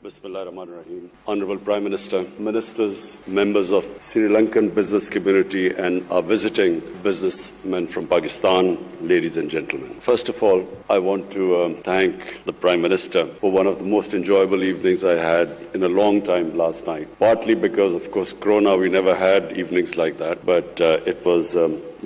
Bismillahirrahmanirrahim. Honorable Prime Minister, Ministers, members of Sri Lankan business community and our visiting businessmen from Pakistan, ladies and gentlemen. First of all, I want to thank the Prime Minister for one of the most enjoyable evenings I had in a long time last night. Partly because, of course, Corona, we never had evenings like that, but it was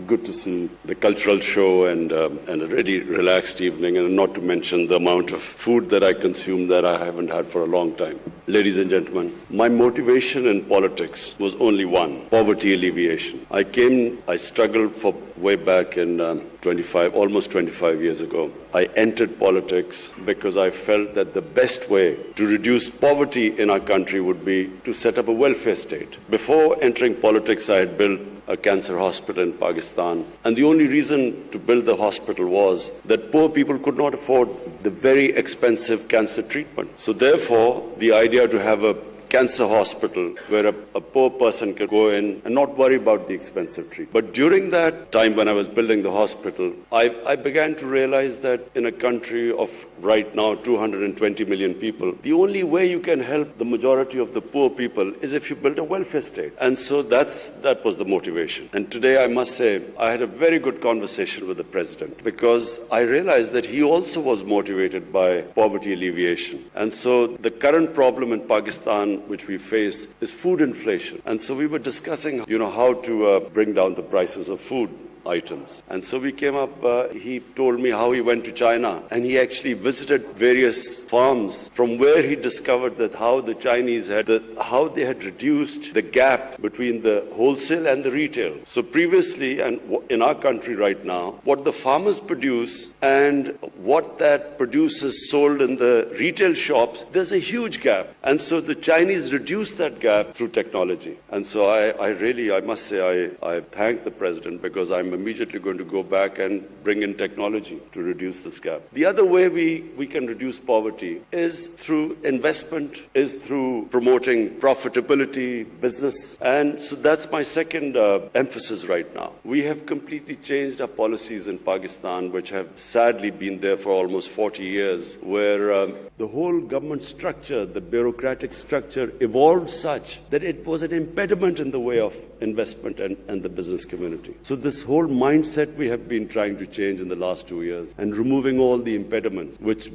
good to see the cultural show and a really relaxed evening, and not to mention the amount of food that I consumed that I haven't had for a long time. Ladies and gentlemen, my motivation in politics was only one: poverty alleviation. I struggled for way back in almost 25 years ago. I entered politics because I felt that the best way to reduce poverty in our country would be to set up a welfare state. Before entering politics, I had built a cancer hospital in Pakistan. And the only reason to build the hospital was that poor people could not afford the very expensive cancer treatment. So therefore, the idea to have a cancer hospital where a poor person could go in and not worry about the expensive treatment. But during that time when I was building the hospital, I began to realize that in a country of right now 220 million people, the only way you can help the majority of the poor people is if you build a welfare state. And so that was the motivation. And today I must say I had a very good conversation with the President, because I realized that he also was motivated by poverty alleviation. And so the current problem in Pakistan which we face is food inflation. And so we were discussing, how to bring down the prices of food items. And so we came up, he told me how he went to China, and he actually visited various farms from where he discovered that how the Chinese how they had reduced the gap between the wholesale and the retail. So previously, and in our country right now, what the farmers produce and what that produce is sold in the retail shops, there's a huge gap. And so the Chinese reduced that gap through technology. And so I must say, I thank the President, because I'm immediately going to go back and bring in technology to reduce this gap. The other way we can reduce poverty is through investment, is through promoting profitability, business. And so that's my second emphasis right now. We have completely changed our policies in Pakistan, which have sadly been there for almost 40 years, where the whole government structure, the bureaucratic structure, evolved such that it was an impediment in the way of investment and the business community. So this whole mindset we have been trying to change in the last 2 years, and removing all the impediments, which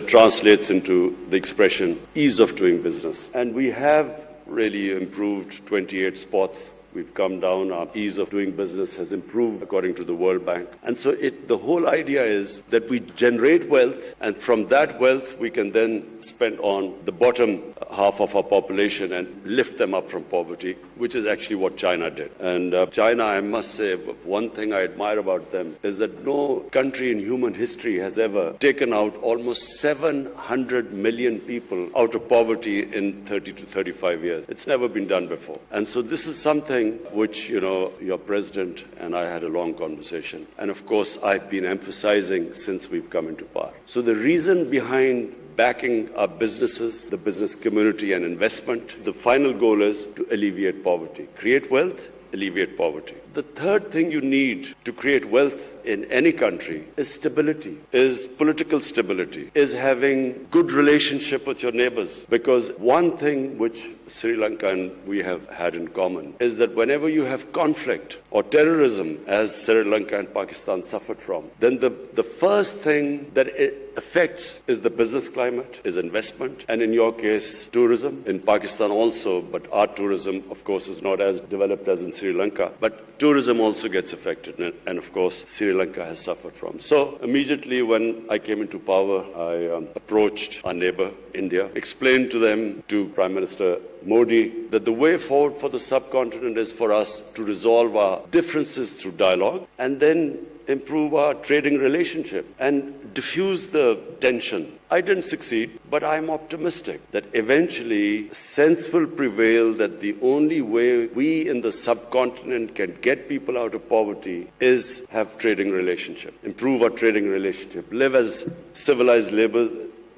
translates into the expression ease of doing business. And we have really improved 28 spots. We've come down. Our ease of doing business has improved according to the World Bank. And so the whole idea is that we generate wealth, and from that wealth we can then spend on the bottom half of our population and lift them up from poverty, which is actually what China did. And China, I must say, one thing I admire about them is that no country in human history has ever taken out almost 700 million people out of poverty in 30 to 35 years. It's never been done before. And so this is something which, your President and I had a long conversation. And of course, I've been emphasizing since we've come into power. So the reason behind backing our businesses, the business community and investment, the final goal is to alleviate poverty. Create wealth, alleviate poverty. The third thing you need to create wealth in any country is stability, is political stability, is having good relationship with your neighbors. Because one thing which Sri Lanka and we have had in common is that whenever you have conflict or terrorism, as Sri Lanka and Pakistan suffered from, then the first thing that it affects is the business climate, is investment, and in your case, tourism. In Pakistan also, but our tourism, of course, is not as developed as in Sri Lanka. But tourism also gets affected, and of course, Sri Lanka has suffered from. So immediately when I came into power, I approached our neighbor, India, explained to them, to Prime Minister Modi, that the way forward for the subcontinent is for us to resolve our differences through dialogue and then improve our trading relationship and diffuse the tension. I didn't succeed, but I'm optimistic that eventually sense will prevail that the only way we in the subcontinent can get people out of poverty is have trading relationship, improve our trading relationship, live as civilized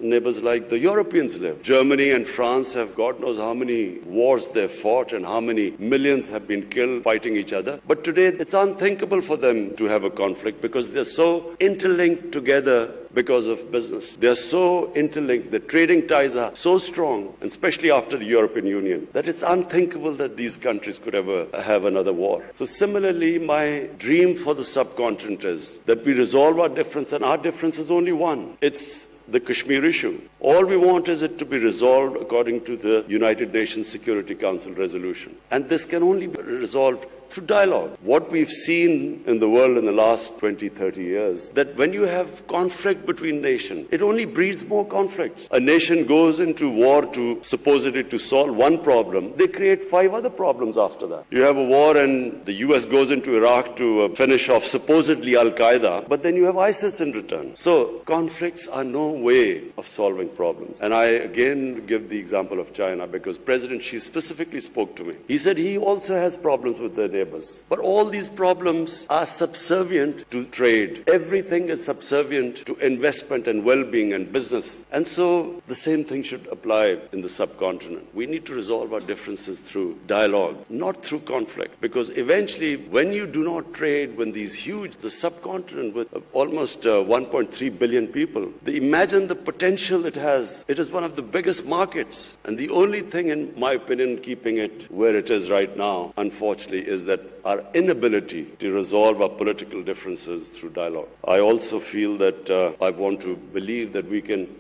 neighbors like the Europeans live. Germany and France have God knows how many wars they've fought and how many millions have been killed fighting each other. But today it's unthinkable for them to have a conflict because they're so interlinked together because of business. They're so interlinked, the trading ties are so strong, and especially after the European Union, that it's unthinkable that these countries could ever have another war. So similarly, my dream for the subcontinent is that we resolve our difference, and our difference is only one. It's the Kashmir issue. All we want is it to be resolved according to the United Nations Security Council resolution. And this can only be resolved through dialogue. What we've seen in the world in the last 20, 30 years, that when you have conflict between nations, it only breeds more conflicts. A nation goes into war supposedly to solve one problem, they create 5 other problems after that. You have a war and the US goes into Iraq to finish off supposedly Al-Qaeda, but then you have ISIS in return. So conflicts are no way of solving problems. And I again give the example of China because President Xi specifically spoke to me. He said he also has problems with the neighbors. But all these problems are subservient to trade. Everything is subservient to investment and well-being and business. And so the same thing should apply in the subcontinent. We need to resolve our differences through dialogue, not through conflict. Because eventually, when you do not trade, when the subcontinent with almost 1.3 billion people, imagine the potential it has. It is one of the biggest markets. And the only thing, in my opinion, keeping it where it is right now, unfortunately, is that our inability to resolve our political differences through dialogue. I also feel that I want to believe that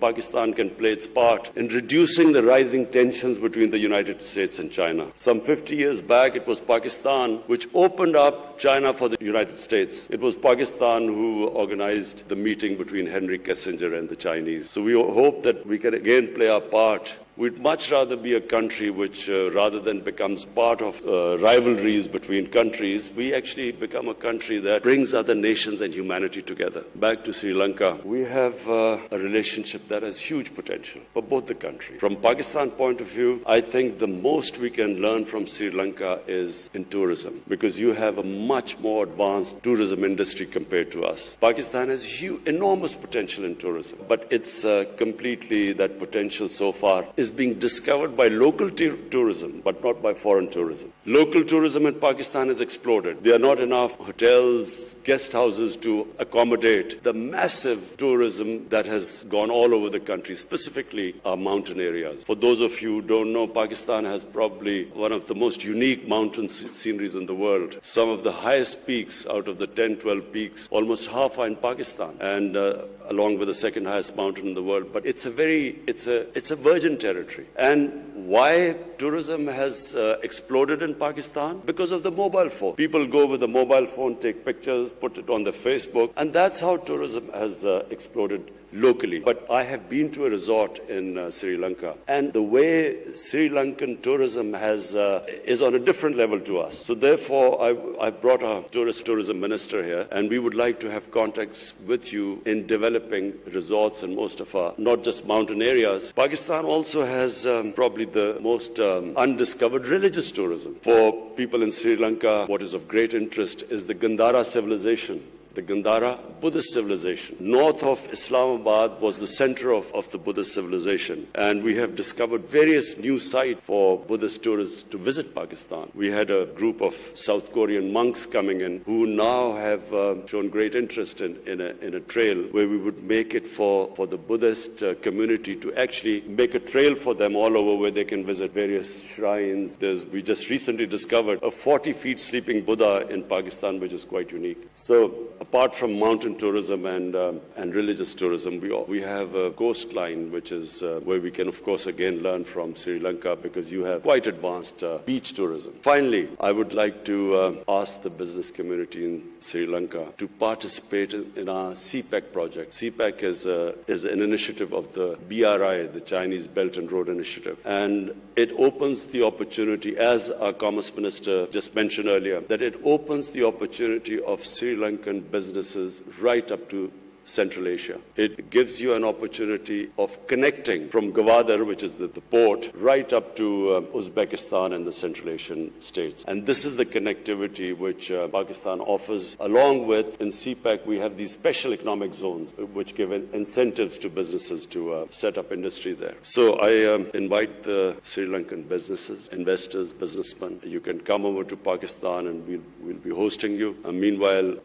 Pakistan can play its part in reducing the rising tensions between the United States and China. Some 50 years back, it was Pakistan which opened up China for the United States. It was Pakistan who organized the meeting between Henry Kissinger and the Chinese. So we hope that we can again play our part. We'd much rather be a country which, rather than becomes part of rivalries between countries, we actually become a country that brings other nations and humanity together. Back to Sri Lanka, we have a relationship that has huge potential for both the countries. From Pakistan point of view, I think the most we can learn from Sri Lanka is in tourism, because you have a much more advanced tourism industry compared to us. Pakistan has enormous potential in tourism, but it's completely, that potential so far is being discovered by local tourism, but not by foreign tourism. Local tourism in Pakistan has exploded. There are not enough hotels, guest houses to accommodate the massive tourism that has gone all over the country, specifically our mountain areas. For those of you who don't know, Pakistan has probably one of the most unique mountain sceneries in the world. Some of the highest peaks out of the 10, 12 peaks, almost half are in Pakistan, and along with the second highest mountain in the world. But it's a virgin territory. And why tourism has exploded in Pakistan? Because of the mobile phone. People go with a mobile phone, take pictures, put it on the Facebook, and that's how tourism has exploded locally. But I have been to a resort in Sri Lanka, and the way Sri Lankan tourism is on a different level to us. So therefore, I brought our tourism minister here, and we would like to have contacts with you in developing resorts in most of our, not just mountain areas. Pakistan also has probably the most undiscovered religious tourism. For people in Sri Lanka, what is of great interest is the Gandhara civilization. The Gandhara Buddhist civilization. North of Islamabad was the center of the Buddhist civilization. And we have discovered various new sites for Buddhist tourists to visit Pakistan. We had a group of South Korean monks coming in who now have shown great interest in a trail where we would make it for the Buddhist community to actually make a trail for them all over where they can visit various shrines. We just recently discovered a 40 feet sleeping Buddha in Pakistan, which is quite unique. So apart from mountain tourism and religious tourism, we have a coastline, which is where we can, of course, again learn from Sri Lanka, because you have quite advanced beach tourism. Finally, I would like to ask the business community in Sri Lanka to participate in our CPEC project. CPEC is an initiative of the BRI, the Chinese Belt and Road Initiative. And it opens the opportunity, as our Commerce Minister just mentioned earlier, that it opens the opportunity of Sri Lankan businesses right up to Central Asia. It gives you an opportunity of connecting from Gwadar, which is the port, right up to Uzbekistan and the Central Asian states. And this is the connectivity which Pakistan offers. Along with, in CPEC, we have these special economic zones which give incentives to businesses to set up industry there. So I invite the Sri Lankan businesses, investors, businessmen. You can come over to Pakistan and we'll be hosting you. Meanwhile,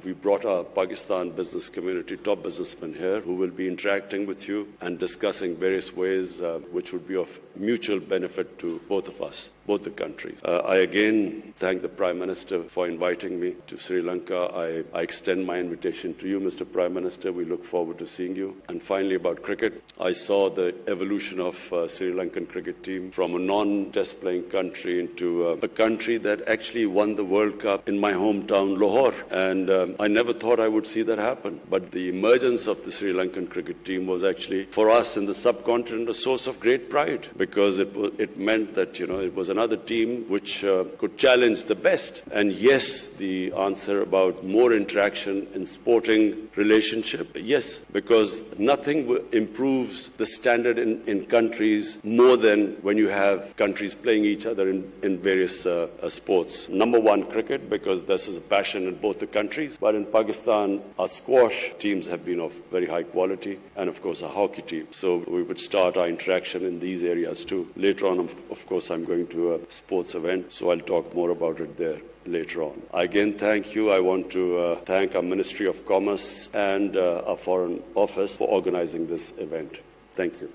we brought our Pakistan business community, top businessmen here, who will be interacting with you and discussing various ways which would be of mutual benefit to both of us, both the countries. I again thank the Prime Minister for inviting me to Sri Lanka. I extend my invitation to you, Mr. Prime Minister. We look forward to seeing you. And finally, about cricket, I saw the evolution of Sri Lankan cricket team from a non-test playing country into a country that actually won the World Cup in my hometown, Lahore. And I never thought I would see that happen. But the emergence of the Sri Lankan cricket team was actually, for us in the subcontinent, a source of great pride, because it meant that, it was another team which could challenge the best. And yes, the answer about more interaction in sporting relationship, yes, because nothing improves the standard in countries more than when you have countries playing each other in various sports. Number one, cricket, because this is a passion in both the countries. But in Pakistan, our squash teams have been of very high quality, and of course, our hockey team. So we would start our interaction in these areas too. Later on, of course, I'm going to a sports event, so I'll talk more about it there later on. Again, thank you. I want to thank our Ministry of Commerce and our Foreign Office for organizing this event. Thank you.